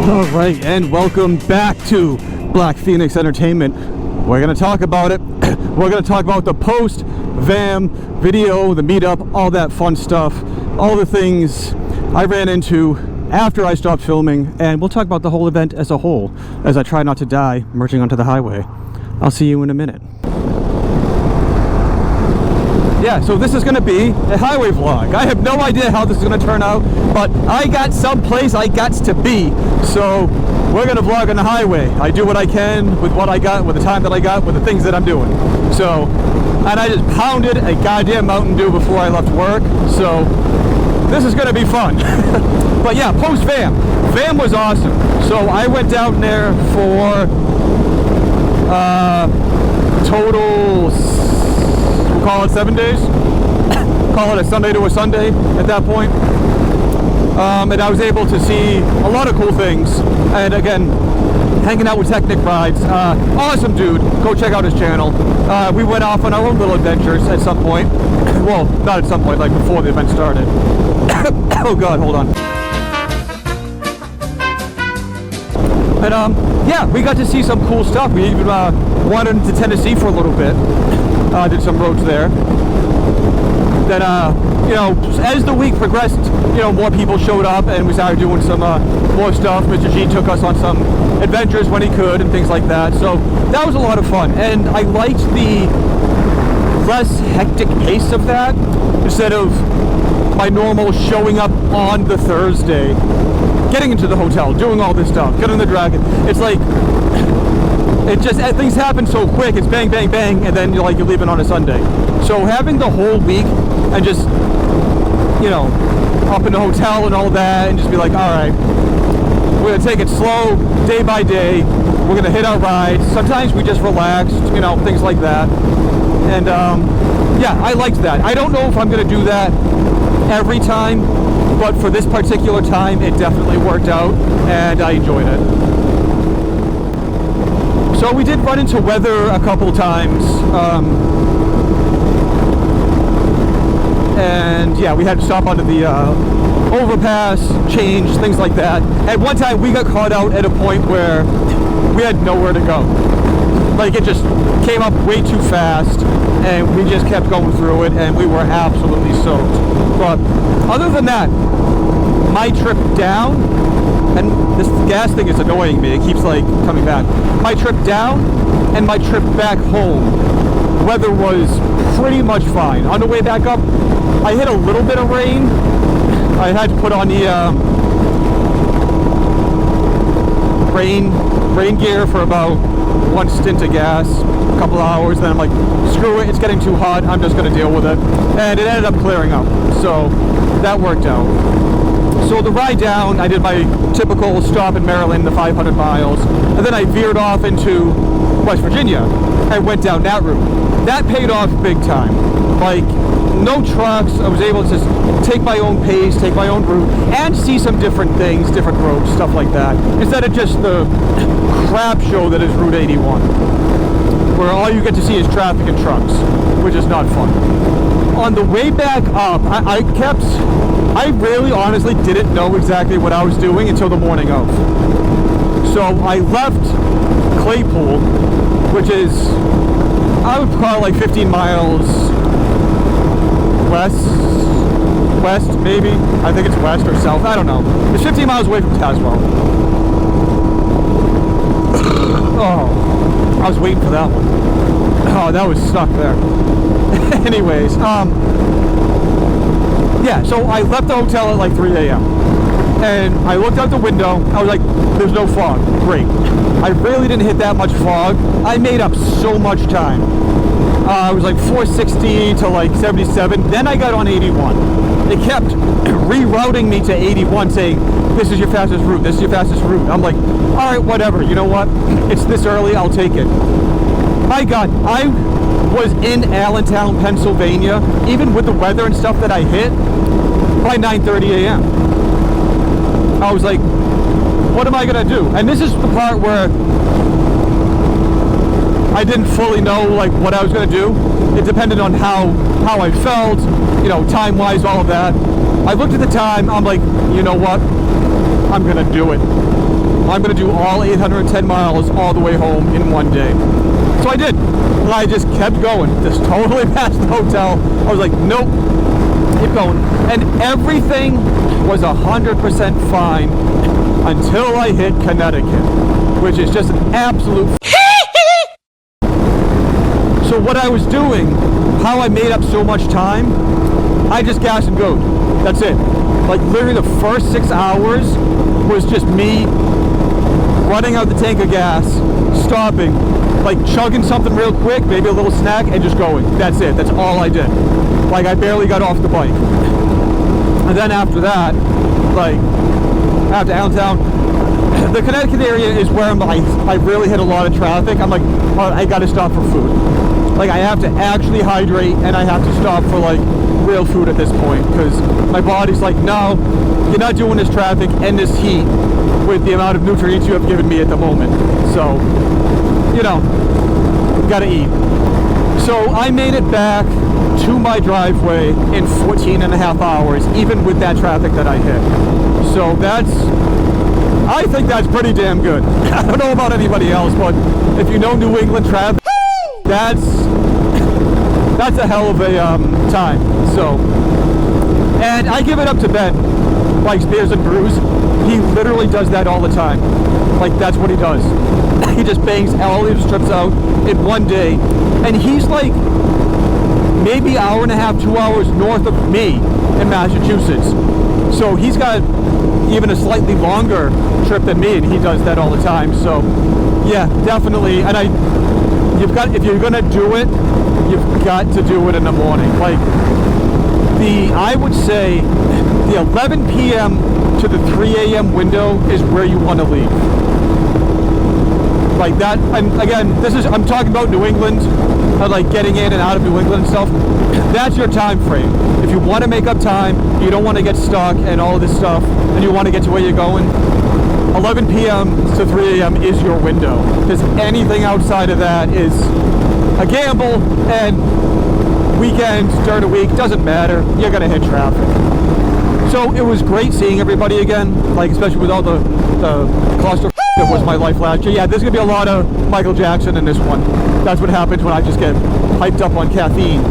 Alright, and welcome back to Black Phoenix Entertainment. We're going to talk about it. We're going to talk about the post-Vamm video, the meetup, all that fun stuff, all the things I ran into after I stopped filming, and we'll talk about the whole event as a whole, as I try not to die merging onto the highway. I'll see you in a minute. Yeah, so this is going to be a highway vlog. I have no idea how this is going to turn out, but I got someplace I got to be, so we're going to vlog on the highway. I do what I can with what I got, with the time that I got, with the things that I'm doing. So, and I just pounded a goddamn Mountain Dew before I left work, so this is going to be fun. But yeah, post-Vamm. Vamm was awesome. So I went down there for total, we'll call it 7 days. Call it a Sunday to a Sunday at that point. And I was able to see a lot of cool things. And again, hanging out with Can Am Rides. Awesome dude. Go check out his channel. We went off on our own little adventures at some point. Well, not at some point, like before the event started. Oh god, hold on. And yeah, we got to see some cool stuff. We even wandered into Tennessee for a little bit. Did some roads there. Then, you know, as the week progressed, you know, more people showed up and we started doing some more stuff. Mr. G took us on some adventures when he could and things like that. So that was a lot of fun. And I liked the less hectic pace of that instead of my normal showing up on the Thursday, getting into the hotel, doing all this stuff, getting the dragon. It's like, it just, things happen so quick. It's bang, bang, bang, and then you're leaving on a Sunday. So having the whole week and just, you know, up in the hotel and all that, and just be like, all right, we're gonna take it slow, day by day. We're gonna hit our rides. Sometimes we just relax, you know, things like that. And yeah, I liked that. I don't know if I'm gonna do that every time, but for this particular time, it definitely worked out, and I enjoyed it. So we did run into weather a couple times, and yeah, we had to stop onto the overpass, change, things like that. At one time, we got caught out at a point where we had nowhere to go. Like, it just came up way too fast, and we just kept going through it, and we were absolutely soaked. But other than that, my trip down, and this gas thing is annoying me, it keeps like coming back. My trip down and my trip back home, weather was pretty much fine. On the way back up, I hit a little bit of rain. I had to put on the rain gear for about one stint of gas, a couple hours. Then I'm like, screw it, it's getting too hot, I'm just going to deal with it. And it ended up clearing up, so that worked out. So the ride down, I did my typical stop in Maryland, the 500 miles, and then I veered off into West Virginia and went down that route. That paid off big time. Like, no trucks, I was able to take my own pace, take my own route, and see some different things, different roads, stuff like that, instead of just the crap show that is Route 81, where all you get to see is traffic and trucks, which is not fun. On the way back up, I really honestly didn't know exactly what I was doing until the morning of. So I left Claypool, which is, I would call it like 15 miles west maybe. I think it's west or south, I don't know. It's 15 miles away from Tazewell. Oh, I was waiting for that one. Oh, that was stuck there. Anyways, yeah, so I left the hotel at like 3 a.m. and I looked out the window. I was like, there's no fog. Great. I really didn't hit that much fog. I made up so much time. It was like 460 to like 77. Then I got on 81. It kept rerouting me to 81, saying, this is your fastest route, this is your fastest route. I'm like, all right, whatever. You know what? It's this early, I'll take it. My God, I was in Allentown, Pennsylvania, even with the weather and stuff that I hit, by 9:30 a.m. I was like, what am I gonna do? And this is the part where I didn't fully know like what I was gonna do. It depended on how I felt, you know, time-wise, all of that. I looked at the time, I'm like, you know what? I'm gonna do it. I'm going to do all 810 miles all the way home in one day. So I did. And I just kept going, just totally past the hotel. I was like, nope, keep going. And everything was 100% fine until I hit Connecticut, which is just an absolute So what I was doing, how I made up so much time, I just gas and go. That's it. Like literally the first 6 hours was just me running out the tank of gas, stopping, like chugging something real quick, maybe a little snack, and just going. That's it. That's all I did. Like I barely got off the bike. And then after that, like after Allentown, the Connecticut area is where I really hit a lot of traffic. I'm like, oh, I gotta stop for food. Like I have to actually hydrate, and I have to stop for like real food at this point, because my body's like, no, you're not doing this traffic and this heat with the amount of nutrients you have given me at the moment. So, you know, gotta eat. So I made it back to my driveway in 14 and a half hours, even with that traffic that I hit. So I think that's pretty damn good. I don't know about anybody else, but if you know New England traffic, that's a hell of a time. So, and I give it up to Ben, like Spears and Brews. He literally does that all the time. Like that's what he does. He just bangs all his trips out in one day, and he's like maybe an hour and a half, 2 hours north of me in Massachusetts. So he's got even a slightly longer trip than me, and he does that all the time. So yeah, definitely. And if you're gonna do it, you've got to do it in the morning. Like I would say the 11 p.m. to the 3 a.m. window is where you want to leave. Like that, and again, I'm talking about New England, like getting in and out of New England and stuff. That's your time frame. If you want to make up time, you don't want to get stuck and all of this stuff, and you want to get to where you're going, 11 p.m. to 3 a.m. is your window. Because anything outside of that is a gamble, and weekends, during the week, doesn't matter. You're going to hit traffic. So it was great seeing everybody again, like especially with all the cluster that was my life last year. Yeah, there's going to be a lot of Michael Jackson in this one. That's what happens when I just get hyped up on caffeine,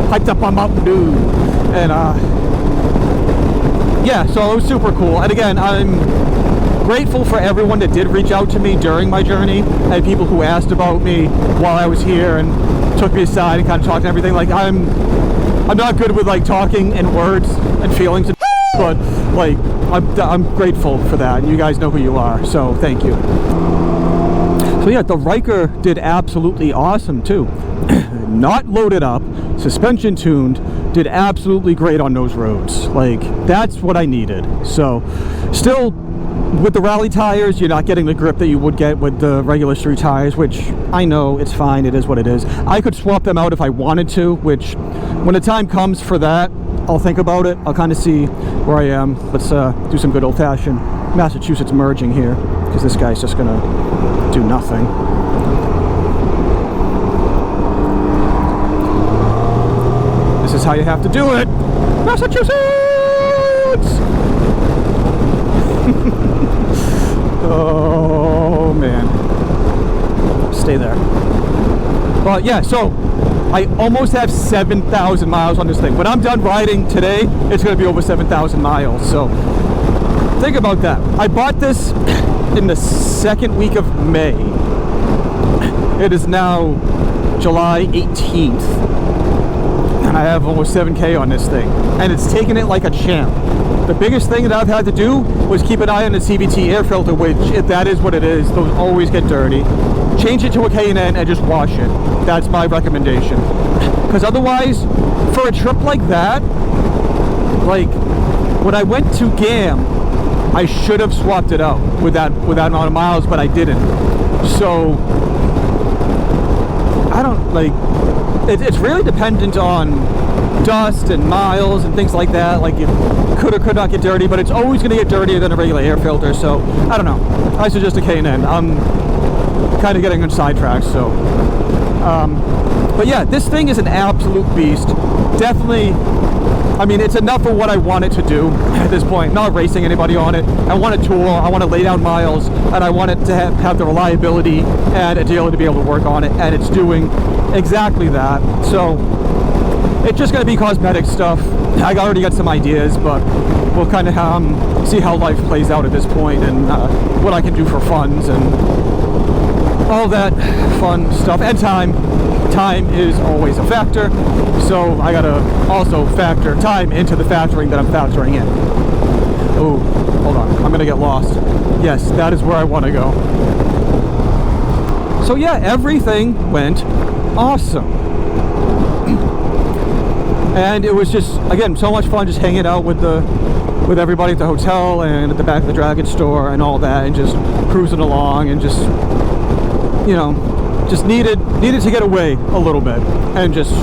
hyped up on Mountain Dew, and yeah, so it was super cool. And again, I'm grateful for everyone that did reach out to me during my journey, and people who asked about me while I was here and took me aside and kind of talked and everything. Like I'm not good with like talking and words and feelings, and but like I'm grateful for that, and you guys know who you are, so thank you. So yeah, the Ryker did absolutely awesome too. Not loaded up, suspension tuned, did absolutely great on those roads. Like that's what I needed. So still, with the rally tires, you're not getting the grip that you would get with the regular street tires, which I know it's fine, it is what it is. I could swap them out if I wanted to, which when the time comes for that, I'll think about it. I'll kind of see where I am. Let's do some good old-fashioned Massachusetts merging here, because this guy's just gonna do nothing. This is how you have to do it, Massachusetts! Oh man, stay there. But yeah, so I almost have 7,000 miles on this thing. When I'm done riding today, it's going to be over 7,000 miles. So think about that. I bought this in the second week of May. It is now July 18th, and I have almost 7K on this thing, and it's taken it like a champ. The biggest thing that I've had to do was keep an eye on the CVT air filter, which that is what it is. Those always get dirty. Change it to a K&N and just wash it. That's my recommendation. Because otherwise, for a trip like that, like when I went to GAM, I should have swapped it out with that amount of miles, but I didn't. So I don't like. It's really dependent on dust and miles and things like that. Like it could or could not get dirty, but it's always going to get dirtier than a regular air filter. So I don't know. I suggest a K&N. I'm kind of getting on sidetracked. So, but yeah, this thing is an absolute beast. Definitely I mean, it's enough for what I want it to do at this point. Not racing anybody on it. I want to tour, I want to lay down miles, and I want it to have the reliability and agility to be able to work on it, and it's doing exactly that. So it's just going to be cosmetic stuff. I already got some ideas, but we'll kind of see how life plays out at this point, and what I can do for funds and all that fun stuff. And time is always a factor, so I gotta also factor time into the factoring that I'm factoring in. Oh, hold on, I'm gonna get lost. Yes, that is where I want to go. So yeah, everything went awesome. And it was just, again, so much fun just hanging out with everybody at the hotel and at the back of the Dragon store and all that, and just cruising along, and just, you know, just needed to get away a little bit. And just,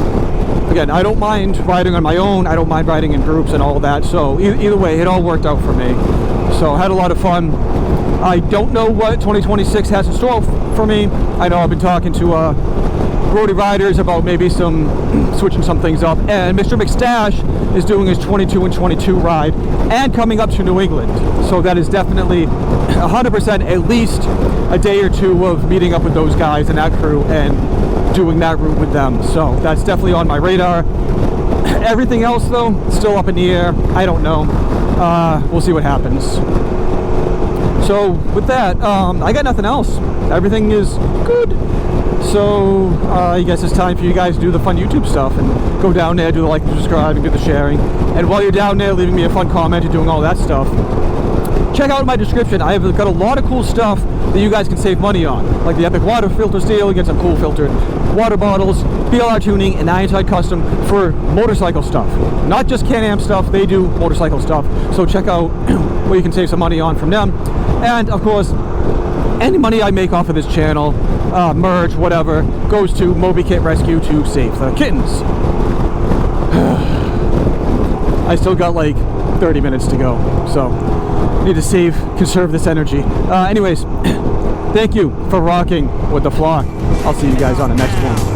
again, I don't mind riding on my own, I don't mind riding in groups and all that, so either way, it all worked out for me. So I had a lot of fun. I don't know what 2026 has in store for me. I know I've been talking to roadie riders about maybe switching some things up, and Mr. McStash is doing his 22 and 22 ride and coming up to New England, so that is definitely 100% at least a day or two of meeting up with those guys and that crew and doing that route with them. So that's definitely on my radar. Everything else though, still up in the air. I don't know. We'll see what happens. So with that, I got nothing else. Everything is good. So I guess it's time for you guys to do the fun YouTube stuff and go down there, do the like and subscribe and do the sharing. And while you're down there leaving me a fun comment and doing all that stuff, check out my description. I have got a lot of cool stuff that you guys can save money on, like the Epic water filter steel. You get some cool filtered water bottles, BLRtuning, and Ironside custom for motorcycle stuff. Not just Can Am stuff, they do motorcycle stuff. So check out where you can save some money on from them. And of course, any money I make off of this channel, merch, whatever, goes to Moby Kit Rescue to save the kittens. I still got like 30 minutes to go, so need to conserve this energy. Anyways, thank you for rocking with the flock. I'll see you guys on the next one.